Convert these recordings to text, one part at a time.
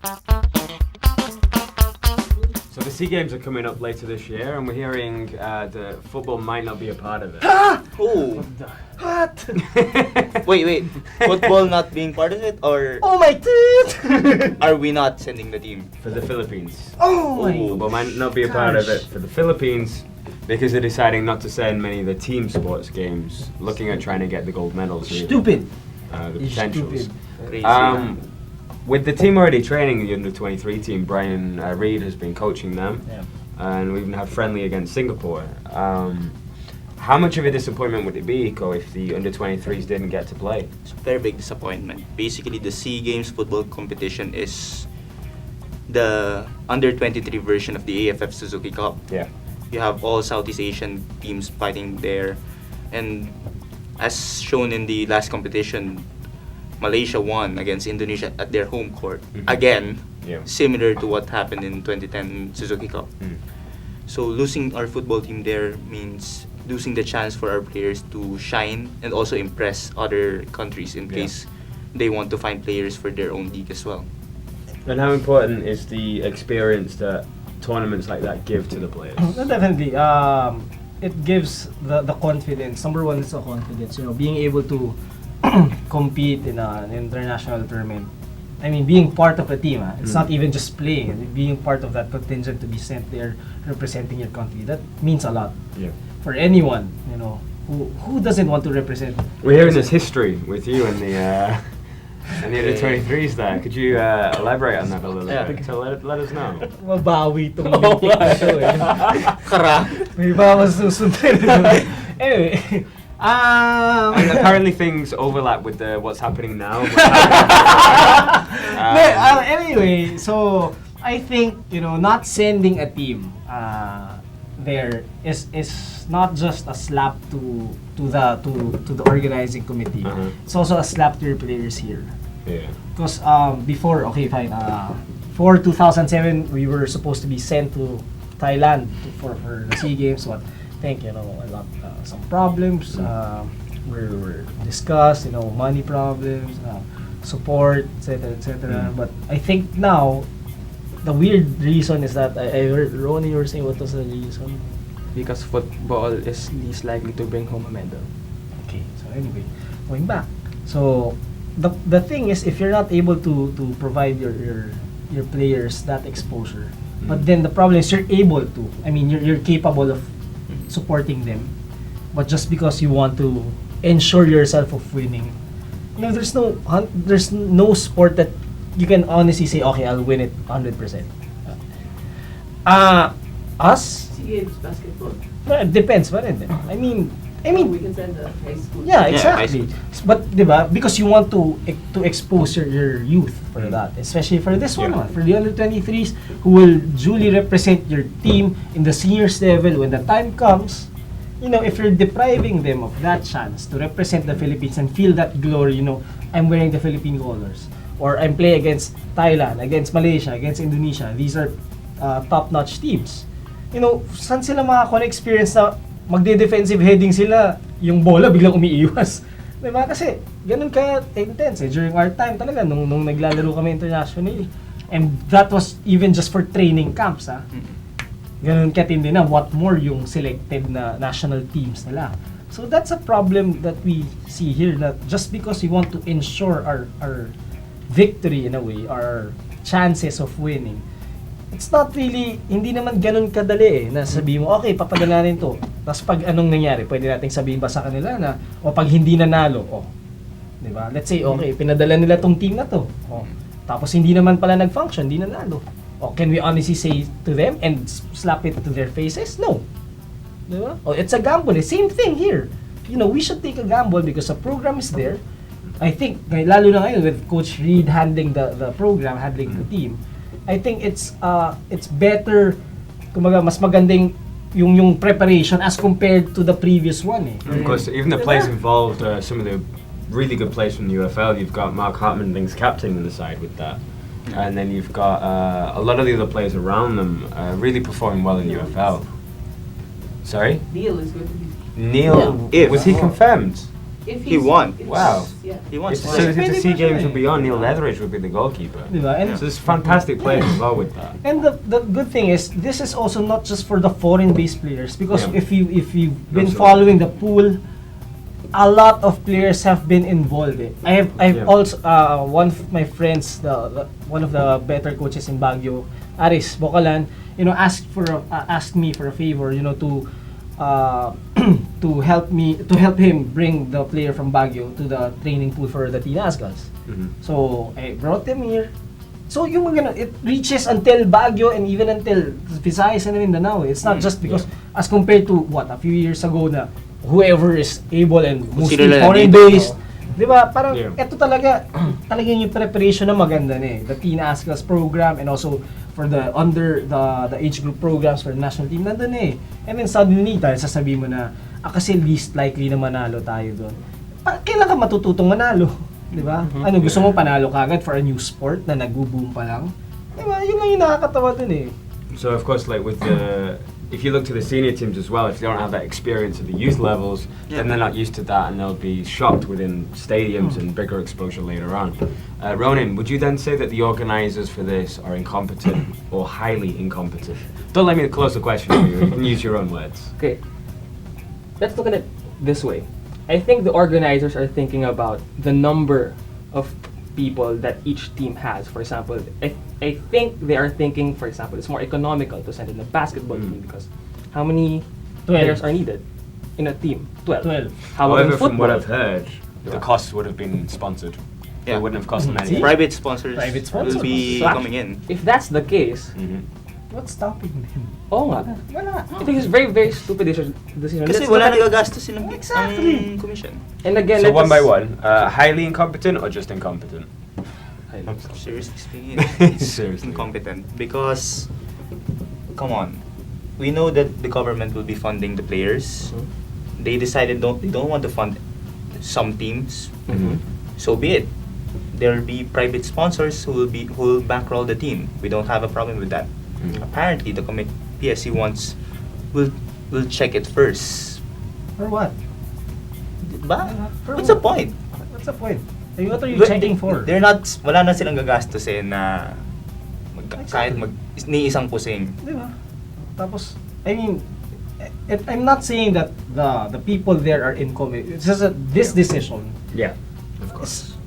So the SEAGames are coming up later this year, and we're hearing that football might not be a part of it. Oh. What? Wait. Football not being part of it, or Oh my god! are we not sending the team? For the Philippines. Oh my. Football might not be a part of it for the Philippines because they're deciding not to send many of the team sports games, looking at trying to get the gold medals. Here. Stupid. The You're potentials. stupid. Crazy. With the team already training, the under-23 team, Brian Reid has been coaching them, Yeah. and we even had friendly against Singapore. How much of a disappointment would it be, Iko, if the under-23s didn't get to play? It's a very big disappointment. Basically, the SEAGames football competition is the under-23 version of the AFF Suzuki Cup. Yeah. You have all Southeast Asian teams fighting there, and as shown in the last competition, Malaysia won against Indonesia at their home court. Mhm. Again, Yeah. similar to what happened in 2010 Suzuki Cup. Mm. So losing our football team there means losing the chance for our players to shine and also impress other countries in Yeah. case they want to find players for their own league as well. And how important is the experience that tournaments like that give to the players? No, definitely. It gives the confidence. Number one is the confidence. You know, being able to compete in an international tournament. I mean, being part of a team. It's not even just playing. Being part of that contingent to be sent there representing your country. That means a lot Yeah. for anyone. You know, who doesn't want to represent? We're hearing this history with you and the under-23s there. Could you elaborate on that a little Yeah. bit? So let us know. Mabawi itong Oh, meeting na to eh. Kara! May bawas susundin. Anyway, And apparently things overlap with what's happening now. Anyway, so I think, you know, not sending a team there is not just a slap to the organizing committee. It's also a slap to your players here. Yeah. Because before, okay, fine. For 2007, we were supposed to be sent to Thailand for the SEAGames. But I think, you know, a lot some problems were discussed. You know, money problems, support, etc., etc. But I think now the weird reason is that I heard Ronnie, you were saying what was the reason? Because football is least likely to bring home a medal. Okay, so anyway, going back. So the thing is, if you're not able to provide your players that exposure, but then the problem is you're able to. I mean, you're capable of supporting them, but just because you want to ensure yourself of winning, you know, there's no sport that you can honestly say, okay, I'll win it 100%. Us? SEAGames basketball. Well, it depends pa rin. I mean, We can send the high school. yeah, Yeah, exactly. But, di ba, because you want to expose your youth for that, especially for this one, Yeah. for the under-23s who will duly represent your team in the seniors level when the time comes. You know, if you're depriving them of that chance to represent the Philippines and feel that glory, you know, I'm wearing the Philippine colors, or I'm playing against Thailand, against Malaysia, against Indonesia. These are top-notch teams. You know, saan sila makakuha ng experience na magde-defensive heading sila, yung bola biglang umiiwas. Diba? Kasi ganun ka intense during our time talaga nung naglalaro kami internationally. And that was even just for training camps, Ganun katindi na, what more yung selected na national teams nila. So that's a problem that we see here, that just because we want to ensure our victory in a way, our chances of winning, it's not really, hindi naman ganun kadali na sabihin mo, okay, papadala natin to. Tapos pag anong nangyari, pwede nating sabihin ba sa kanila na, o pag hindi nanalo, di ba? Let's say, okay, pinadala nila tong team na to. Tapos hindi naman pala nag-function, hindi nanalo. Can we honestly say to them and slap it to their faces? No. Di ba? It's a gamble. Same thing here. You know, we should take a gamble because the program is there. I think, lalo na ngayon with Coach Reid handling the program, handling the team, I think it's better, kumaga, mas magandang yung preparation as compared to the previous one. Of course, even the players involved, some of the really good players from the UFL, you've got Mark Hartman being captain in the side with that. And then you've got a lot of the other players around them really performing well in UFL. Sorry? Neil is going to be. Neil, Yeah. was he confirmed? If He he's- won. if Wow. he's- Yeah. He wants So to if say. the SEA Games would be on, Neil Etheridge would be the goalkeeper. Diba? And, So there's fantastic players involved with that. and the good thing is, this is also not just for the foreign-based players, because Yeah. if you've been Absolutely. following the pool, a lot of players have been involved. I've Yeah. also one of my friends, one of the better coaches in Baguio, Aris Bocalan, asked me for a favor, to help him bring the player from Baguio to the training pool for the Tinasgas. Mhm. So I brought them here. So yung mga it reaches until Baguio and even until Visayas and Mindanao. It's not just because as compared to a few years ago na whoever is able and mostly sino lang foreign nandito, based. Di ba? Parang Yeah. ito talaga yung preparation na maganda na eh. The Teen Ascals program and also for the the age group programs for the national team nandun eh. And then suddenly dahil sasabihin mo na kasi least likely na manalo tayo doon. Kailan ka matututong manalo? Di ba? Ano gusto mo panalo kagad for a new sport na nag-boom pa lang? Di ba? Yun lang yung nakakatawa dun eh. So of course, like with if you look to the senior teams as well, if they don't have that experience at the youth levels, then they're not used to that, and they'll be shocked within stadiums and bigger exposure later on. Ronan, would you then say that the organisers for this are incompetent or highly incompetent? Don't let me close the question. You can use your own words. Okay, let's look at it this way. I think the organizers are thinking about the number of people that each team has. For example, I think they are thinking, for example, it's more economical to send in a basketball team because how many 12. players are needed in a team? 12. 12. How about in However, from what football? I've heard, the costs would have been sponsored. Yeah. It wouldn't have cost them See? anything. Private sponsors Private sponsors. will be So, coming in. If that's the case, Mhm. What's stopping them? oh nga. Wala. I think it's very, very stupid decision. Kasi Let's wala look at it- nagagastos ang Exactly. commission. And again, So let one by us- one, highly incompetent or just incompetent? Seriously speaking, it's Seriously. incompetent because, come on, we know that the government will be funding the players. They decided they don't want to fund some teams. Mhm. So be it. There'll be private sponsors who will bankroll the team. We don't have a problem with that. Mhm. Apparently, the PSC will check it first. For what? Ba? For What's the what? point? What's the point? What are you But checking for? Wala na silang gagastusin na kahit ni isang pusing. Di ba? Tapos, I mean, I'm not saying that the people there are incompetent. It's just that this decision Yeah, of course. is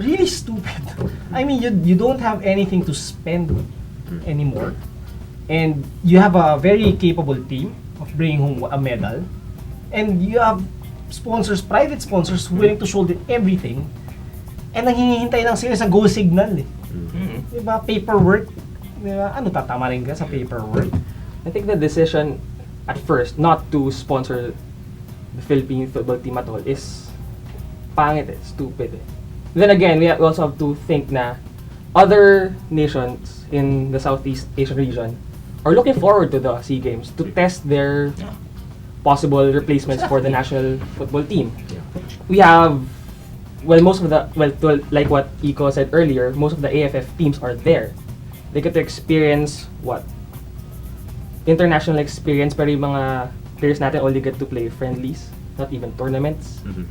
really stupid. I mean, you don't have anything to spend anymore, and you have a very capable team of bringing home a medal, and you have private sponsors willing to shoulder everything, and nanghihintay lang sila sa goal signal eh. Mm. Diba? Paperwork. Diba? Ano, tatama rin ka sa paperwork? I think the decision at first not to sponsor the Philippine football team at all is pangit eh, stupid eh. Then again, we also have to think na other nations in the Southeast Asian region are looking forward to the SEA Games to test their possible replacements for the national football team. We have, most of the, like what Iko said earlier, most of the AFF teams are there. They get to experience international experience, pero yung mga players natin only get to play friendlies, not even tournaments. Mhm.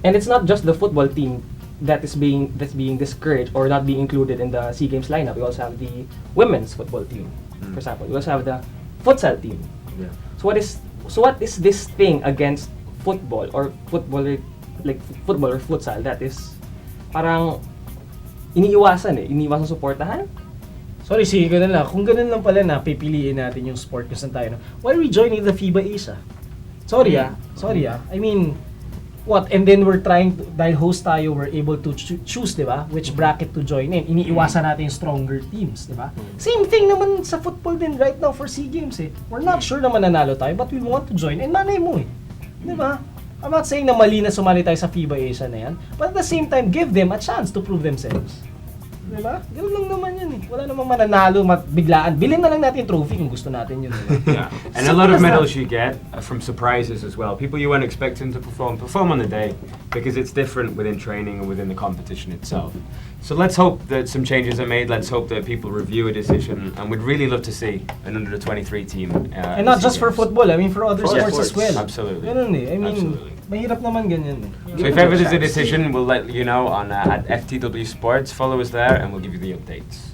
And it's not just the football team that's being discouraged or not being included in the SEA Games lineup. We also have the women's football team, for example. We also have the futsal team. Yeah. So what is this thing against football or football or futsal that is parang iniiwasan suportahan? Sorry, sige, ganun lang. Kung ganun lang pala na pipiliin natin yung sport kung saan tayo, why are we joining the FIBA Asia? Sorry ah. I mean, what? And then we're trying to, dahil host tayo, we're able to choose, di ba? Which bracket to join in. Iniiwasan natin yung stronger teams, di ba? Same thing naman sa football din right now for SEA Games eh. We're not sure na mananalo tayo, but we want to join. And malay mo eh. Di ba? I'm not saying na mali na sumali tayo sa FIBA Asia na yan, but at the same time, give them a chance to prove themselves. Diba? Ganun lang naman yan eh. Wala namang mananalo, biglaan. Bilhin na lang natin yung trophy kung gusto natin yun. Diba? Yeah, and a lot of medals you get are from surprises as well. People you weren't expecting to perform on the day because it's different within training and within the competition itself. So let's hope that some changes are made. Let's hope that people review a decision, and we'd really love to see an under-23 team. And not just for football, I mean for other For sports as sports, well. absolutely. Ganun eh. I mean, Absolutely. Mahirap naman ganyan eh. So if ever there's a decision, we'll let you know on at FTW Sports. Follow us there, and we'll give you the updates.